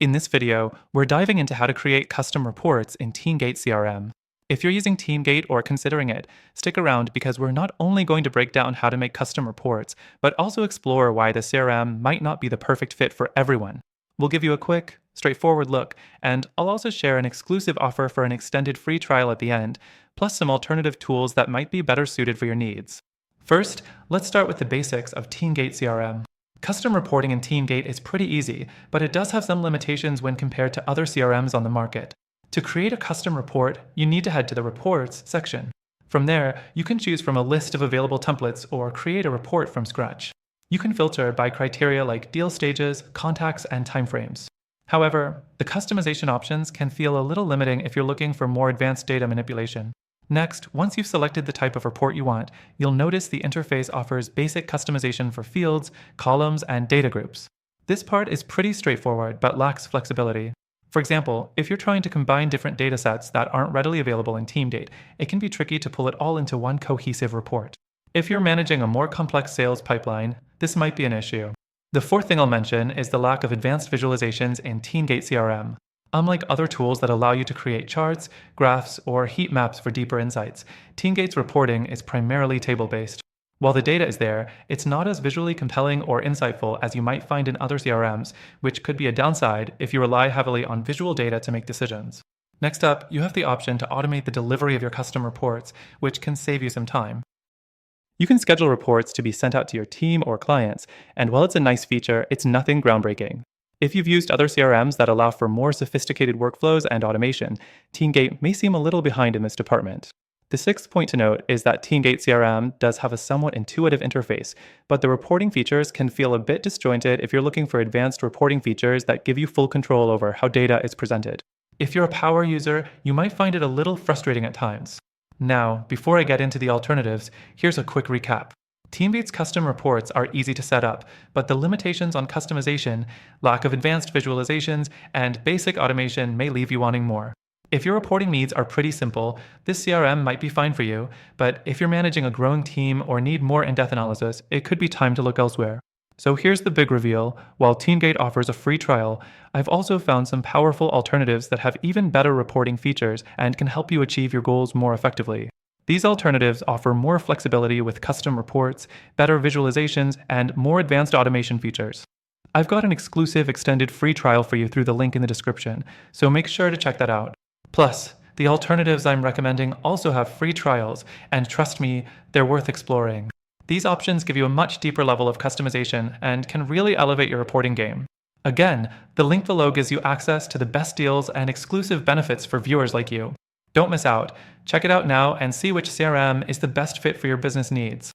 In this video, we're diving into how to create custom reports in TeamGate CRM. If you're using TeamGate or considering it, stick around because we're not only going to break down how to make custom reports, but also explore why the CRM might not be the perfect fit for everyone. We'll give you a quick, straightforward look, and I'll also share an exclusive offer for an extended free trial at the end, plus some alternative tools that might be better suited for your needs. First, let's start with the basics of TeamGate CRM. Custom reporting in TeamGate is pretty easy, but it does have some limitations when compared to other CRMs on the market. To create a custom report, you need to head to the Reports section. From there, you can choose from a list of available templates or create a report from scratch. You can filter by criteria like deal stages, contacts, and timeframes. However, the customization options can feel a little limiting if you're looking for more advanced data manipulation. Next, once you've selected the type of report you want, you'll notice the interface offers basic customization for fields, columns, and data groups. This part is pretty straightforward but lacks flexibility. For example, if you're trying to combine different datasets that aren't readily available in TeamGate, it can be tricky to pull it all into one cohesive report. If you're managing a more complex sales pipeline, this might be an issue. The fourth thing I'll mention is the lack of advanced visualizations in TeamGate CRM. Unlike other tools that allow you to create charts, graphs, or heat maps for deeper insights, TeamGate's reporting is primarily table-based. While the data is there, it's not as visually compelling or insightful as you might find in other CRMs, which could be a downside if you rely heavily on visual data to make decisions. Next up, you have the option to automate the delivery of your custom reports, which can save you some time. You can schedule reports to be sent out to your team or clients, and while it's a nice feature, it's nothing groundbreaking. If you've used other CRMs that allow for more sophisticated workflows and automation, TeamGate may seem a little behind in this department. The sixth point to note is that TeamGate CRM does have a somewhat intuitive interface, but the reporting features can feel a bit disjointed if you're looking for advanced reporting features that give you full control over how data is presented. If you're a power user, you might find it a little frustrating at times. Now, before I get into the alternatives, here's a quick recap. TeamGate's custom reports are easy to set up, but the limitations on customization, lack of advanced visualizations, and basic automation may leave you wanting more. If your reporting needs are pretty simple, this CRM might be fine for you, but if you're managing a growing team or need more in-depth analysis, it could be time to look elsewhere. So here's the big reveal. While TeamGate offers a free trial, I've also found some powerful alternatives that have even better reporting features and can help you achieve your goals more effectively. These alternatives offer more flexibility with custom reports, better visualizations, and more advanced automation features. I've got an exclusive extended free trial for you through the link in the description, so make sure to check that out. Plus, the alternatives I'm recommending also have free trials, and trust me, they're worth exploring. These options give you a much deeper level of customization and can really elevate your reporting game. Again, the link below gives you access to the best deals and exclusive benefits for viewers like you. Don't miss out. Check it out now and see which CRM is the best fit for your business needs.